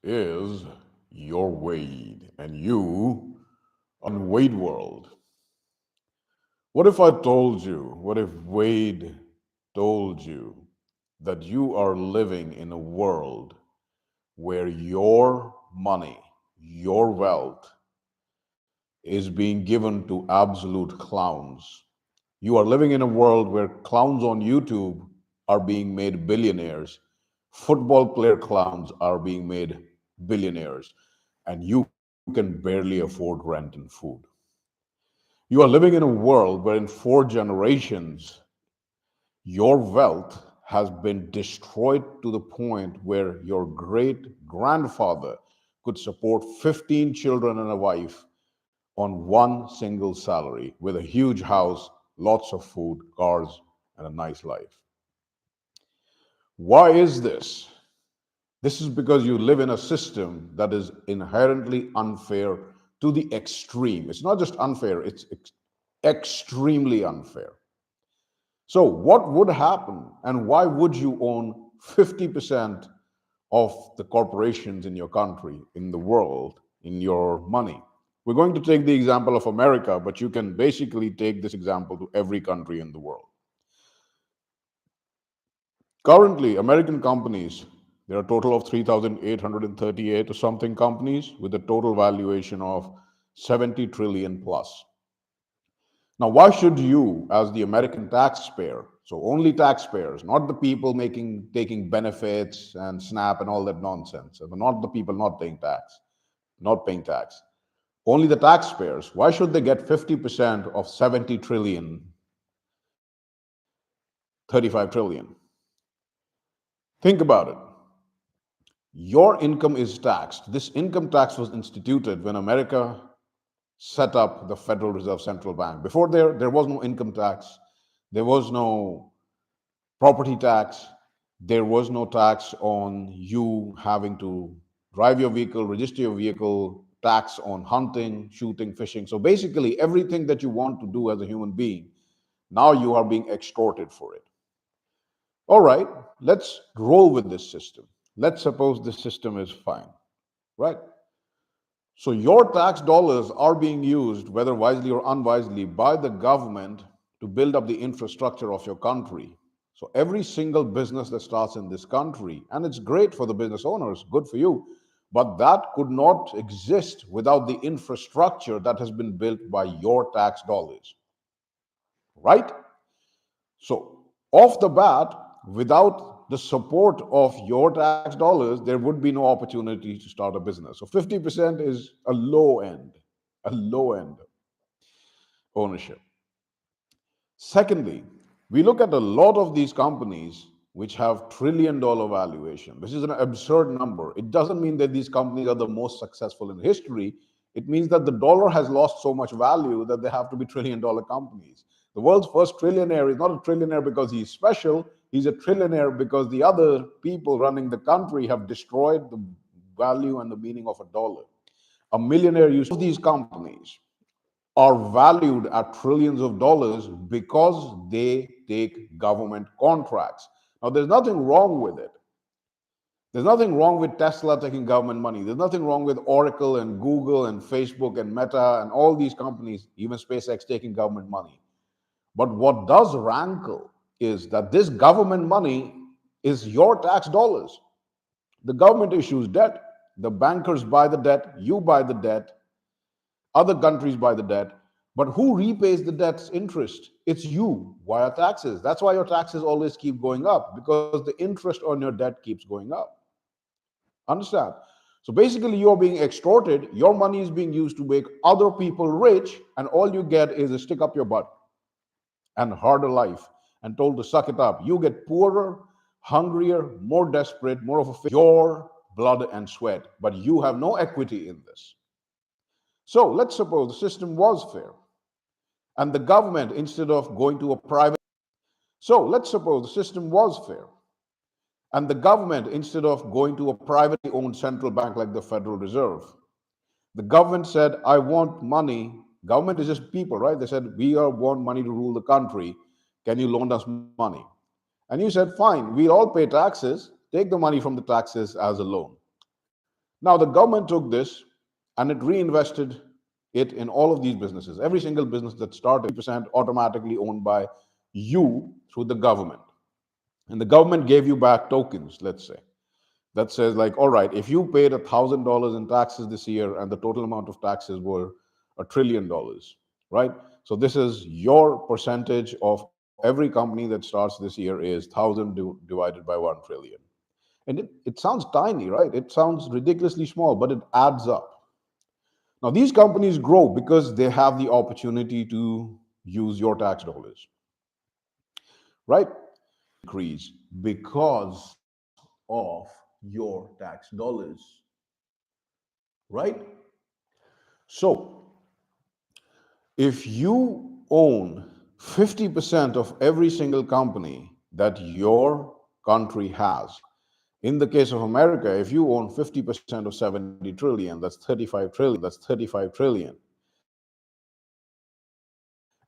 is your Wade, and you are in Wade world. What if I told you, what if Wade told you that you are living in a world where your money, your wealth is being given to absolute clowns? You are living in a world where clowns on YouTube are being made billionaires, football player clowns are being made billionaires, and you can barely afford rent and food. You are living in a world where in 4 generations, your wealth has been destroyed to the point where your great grandfather could support 15 children and a wife on one single salary with a huge house, lots of food, cars, and a nice life. Why is this? This is because you live in a system that is inherently unfair to the extreme. It's not just unfair, it's extremely unfair. So, what would happen and why would you own 50% of the corporations in your country, in the world, in your money? We're going to take the example of America, but you can basically take this example to every country in the world. Currently, American companies, there are a total of 3,838 or something companies with a total valuation of 70 trillion plus. Now, why should you, as the American taxpayer, so only taxpayers, not the people taking benefits and SNAP and all that nonsense, and not the people not paying tax, only the taxpayers, why should they get 50% of 70 trillion, 35 trillion? Think about it. Your income is taxed. This income tax was instituted when America set up the Federal Reserve Central Bank. Before there was no income tax, there was no property tax, there was no tax on you having to drive your vehicle, register your vehicle, tax on hunting, shooting, fishing. So basically, everything that you want to do as a human being, now you are being extorted for it. All right, let's roll with this system. Let's suppose this system is fine, right? So your tax dollars are being used, whether wisely or unwisely, by the government to build up the infrastructure of your country. So every single business that starts in this country, and it's great for the business owners, good for you, but that could not exist without the infrastructure that has been built by your tax dollars, right? So, off the bat, without the support of your tax dollars, there would be no opportunity to start a business. So, 50% is a low end ownership. Secondly, we look at a lot of these companies which have $1 trillion valuation. This is an absurd number. It doesn't mean that these companies are the most successful in history. It means that the dollar has lost so much value that they have to be $1 trillion companies. The world's first trillionaire is not a trillionaire because he's special. He's a trillionaire because the other people running the country have destroyed the value and the meaning of a dollar. A millionaire used these companies are valued at trillions of dollars because they take government contracts. Now, there's nothing wrong with it. There's nothing wrong with Tesla taking government money. There's nothing wrong with Oracle and Google and Facebook and Meta and all these companies, even SpaceX, taking government money. But what does rankle is that this government money is your tax dollars. The government issues debt, the bankers buy the debt, you buy the debt, other countries buy the debt, but who repays the debt's interest? It's you via taxes. That's why your taxes always keep going up, because the interest on your debt keeps going up. Understand? So basically, you're being extorted, your money is being used to make other people rich, and all you get is a stick up your butt and harder life and told to suck it up. You get poorer, hungrier, more desperate, more of your blood and sweat, but you have no equity in this. So let's suppose the system was fair and the government, instead of going to a private, so let's suppose the system was fair and the government, instead of going to a privately owned central bank like the Federal Reserve, the government said, I want money. Government is just people, right? They said, want money to rule the country. Can you loan us money? And you said, fine, we'll all pay taxes. Take the money from the taxes as a loan. Now, the government took this and it reinvested it in all of these businesses. Every single business that started, 50% automatically owned by you through the government. And the government gave you back tokens, let's say, that says, like, all right, if you paid $1,000 in taxes this year and the total amount of taxes were $1 trillion, right? So this is your percentage of every company that starts this year is 1,000 divided by 1 trillion. And it sounds tiny, right? It sounds ridiculously small, but it adds up. Now, these companies grow because they have the opportunity to use your tax dollars, right? Increase because of your tax dollars, right? So, if you own 50% of every single company that your country has, in the case of America, if you own 50% of 70 trillion, that's 35 trillion, that's 35 trillion.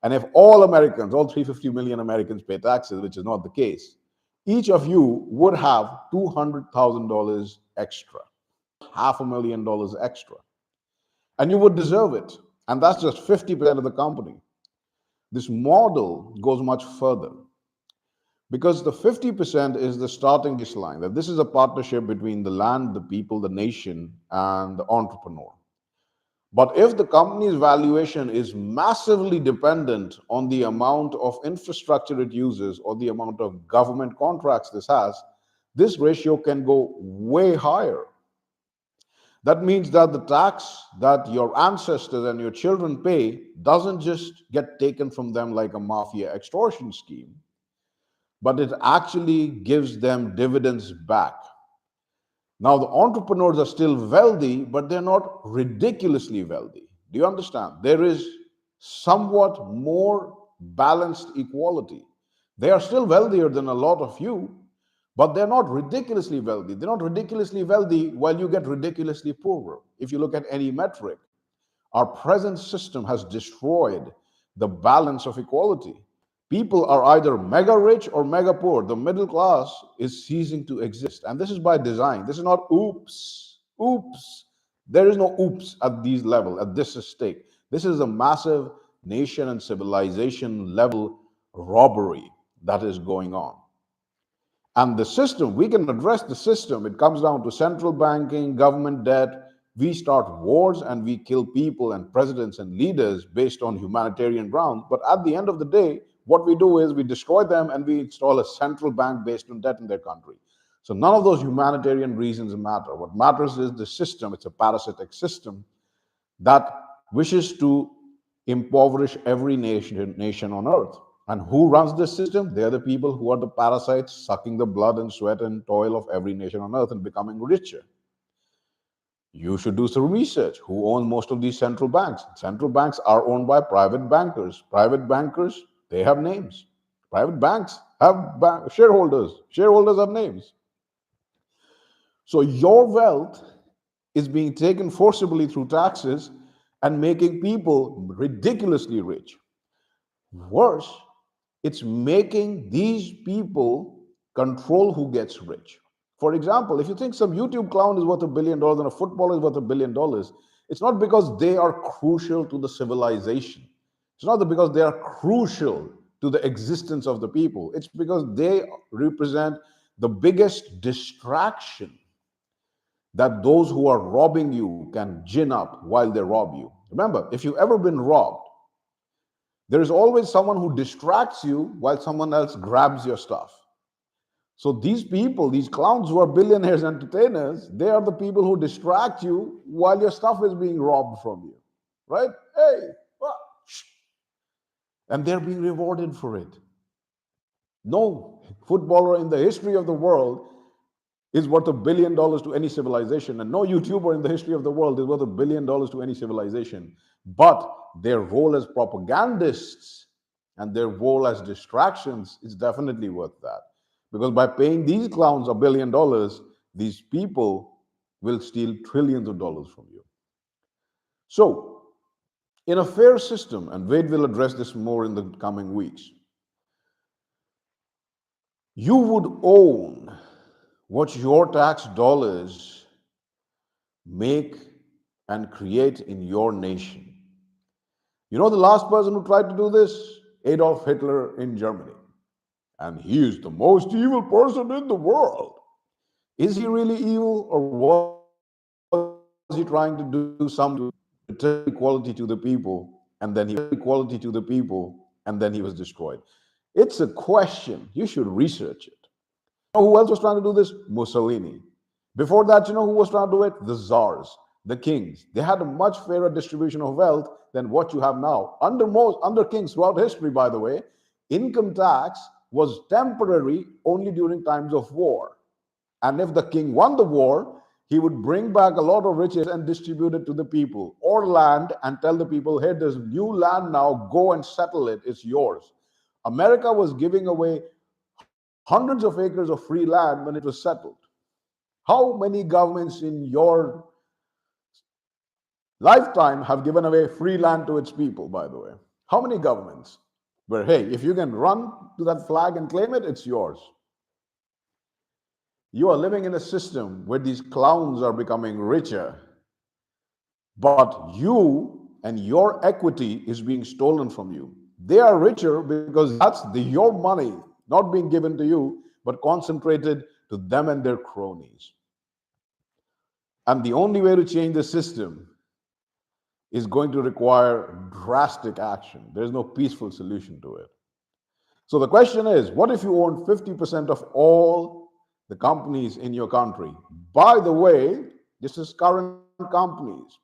And if all Americans, all 350 million Americans pay taxes, which is not the case, each of you would have $200,000 extra, $500,000 extra. And you would deserve it. And that's just 50% of the company. This model goes much further because the 50% is the starting baseline, that this is a partnership between the land, the people, the nation, and the entrepreneur. But if the company's valuation is massively dependent on the amount of infrastructure it uses or the amount of government contracts this has, this ratio can go way higher. That means that the tax that your ancestors and your children pay doesn't just get taken from them like a mafia extortion scheme, but it actually gives them dividends back. Now, the entrepreneurs are still wealthy, but they're not ridiculously wealthy. Do you understand? There is somewhat more balanced equality. They are still wealthier than a lot of you, but they're not ridiculously wealthy. They're not ridiculously wealthy while you get ridiculously poorer. If you look at any metric, our present system has destroyed the balance of equality. People are either mega rich or mega poor. The middle class is ceasing to exist. And this is by design. This is not oops. Oops. There is no oops at these levels, at this stake. This is a massive nation and civilization level robbery that is going on. And the system, we can address the system. It comes down to central banking, government debt. We start wars and we kill people and presidents and leaders based on humanitarian grounds. But at the end of the day, what we do is we destroy them and we install a central bank based on debt in their country. So none of those humanitarian reasons matter. What matters is the system. It's a parasitic system that wishes to impoverish every nation on earth. And who runs this system? They're the people who are the parasites sucking the blood and sweat and toil of every nation on earth and becoming richer. You should do some research. Who owns most of these central banks? Central banks are owned by private bankers. Private bankers, they have names. Private banks have shareholders. Shareholders have names. So your wealth is being taken forcibly through taxes and making people ridiculously rich. Worse, it's making these people control who gets rich. For example, if you think some YouTube clown is worth $1 billion and a footballer is worth $1 billion, it's not because they are crucial to the civilization. It's not because they are crucial to the existence of the people. It's because they represent the biggest distraction that those who are robbing you can gin up while they rob you. Remember, if you've ever been robbed, there is always someone who distracts you while someone else grabs your stuff. So these people, these clowns who are billionaires, entertainers, they are the people who distract you while your stuff is being robbed from you, right? Hey, and they're being rewarded for it. No footballer in the history of the world is worth $1 billion to any civilization, and no YouTuber in the history of the world is worth $1 billion to any civilization. But their role as propagandists and their role as distractions is definitely worth that. Because by paying these clowns $1 billion, these people will steal trillions of dollars from you. So, in a fair system, and Wade will address this more in the coming weeks, you would own what your tax dollars make and create in your nation. You know the last person who tried to do this? Adolf Hitler in Germany. And he is the most evil person in the world. Is he really evil, or was he trying to do something to return equality to the people, and then he was destroyed? It's a question. You should research it. You know who else was trying to do this? Mussolini. Before that, you know who was trying to do it? The czars, the kings. They had a much fairer distribution of wealth than what you have now. Under kings throughout history, by the way, income tax was temporary only during times of war. And if the king won the war, he would bring back a lot of riches and distribute it to the people, or land, and tell the people, hey, there's new land now, go and settle it, it's yours. America was giving away hundreds of acres of free land when it was settled. How many governments in your lifetime have given away free land to its people, by the way? How many governments? Where, hey, if you can run to that flag and claim it, it's yours. You are living in a system where these clowns are becoming richer, but you and your equity is being stolen from you. They are richer because your money not being given to you, but concentrated to them and their cronies. And the only way to change the system is going to require drastic action. There's no peaceful solution to it. So the question is, what if you own 50% of all the companies in your country? By the way, this is current companies.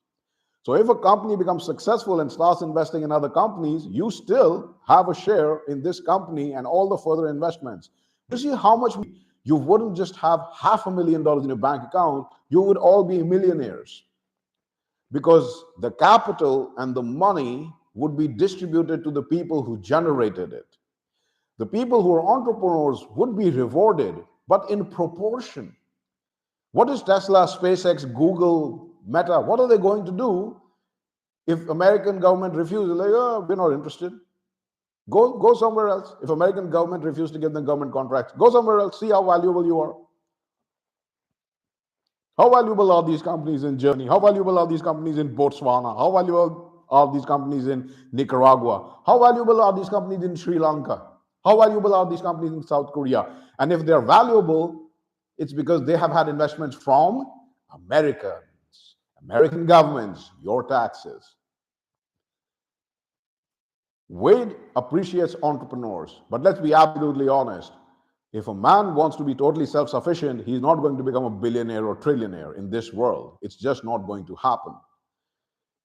So if a company becomes successful and starts investing in other companies, you still have a share in this company and all the further investments. You see how much you wouldn't just have $500,000 in your bank account, you would all be millionaires. Because the capital and the money would be distributed to the people who generated it. The people who are entrepreneurs would be rewarded, but in proportion. What is Tesla, SpaceX, Google, Meta? What are they going to do if American government refuses? Like, oh, we're not interested. Go somewhere else. If American government refuses to give them government contracts, go somewhere else. See how valuable you are. How valuable are these companies in Germany? How valuable are these companies in Botswana? How valuable are these companies in Nicaragua? How valuable are these companies in Sri Lanka? How valuable are these companies in South Korea? And if they're valuable, it's because they have had investments from American governments, your taxes. Wade appreciates entrepreneurs, but let's be absolutely honest. If a man wants to be totally self-sufficient, he's not going to become a billionaire or trillionaire in this world. It's just not going to happen.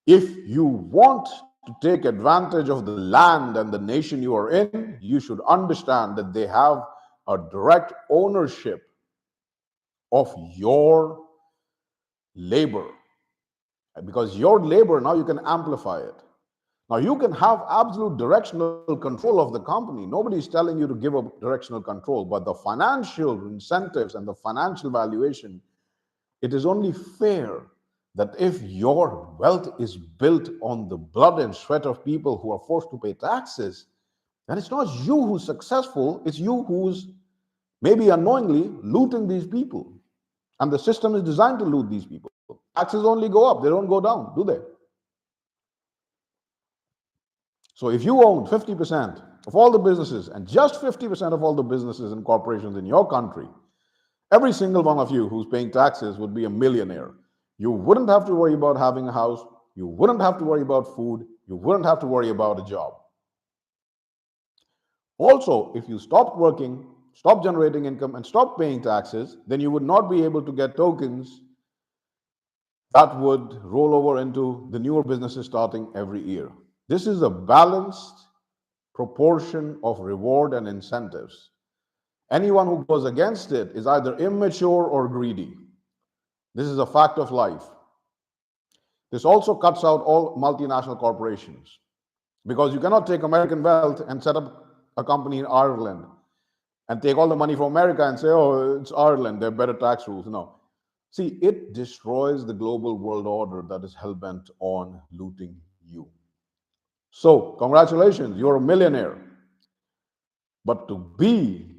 If you want to take advantage of the land and the nation you are in, you should understand that they have a direct ownership of your labor. Because your labor, now you can amplify it. Now, you can have absolute directional control of the company. Nobody's telling you to give up directional control, but the financial incentives and the financial valuation, it is only fair that if your wealth is built on the blood and sweat of people who are forced to pay taxes, then it's not you who's successful, it's you who's maybe unknowingly looting these people. And the system is designed to loot these people. Taxes only go up, they don't go down, do they? So if you own 50% of all the businesses and just 50% of all the businesses and corporations in your country, every single one of you who's paying taxes would be a millionaire. You wouldn't have to worry about having a house. You wouldn't have to worry about food. You wouldn't have to worry about a job. Also, if you stopped working, stopped generating income, and stopped paying taxes, then you would not be able to get tokens that would roll over into the newer businesses starting every year. This is a balanced proportion of reward and incentives. Anyone who goes against it is either immature or greedy. This is a fact of life. This also cuts out all multinational corporations because you cannot take American wealth and set up a company in Ireland and take all the money from America and say, oh, it's Ireland, they have better tax rules. No. See, it destroys the global world order that is hell-bent on looting you. So, congratulations, you're a millionaire. But to be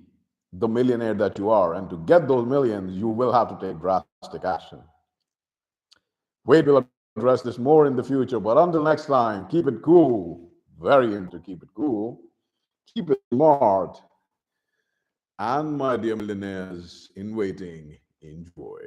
the millionaire that you are and to get those millions, you will have to take drastic action. Wade will address this more in the future, but until next time, keep it cool. Very into keep it cool. Keep it smart. And my dear millionaires in waiting, enjoy.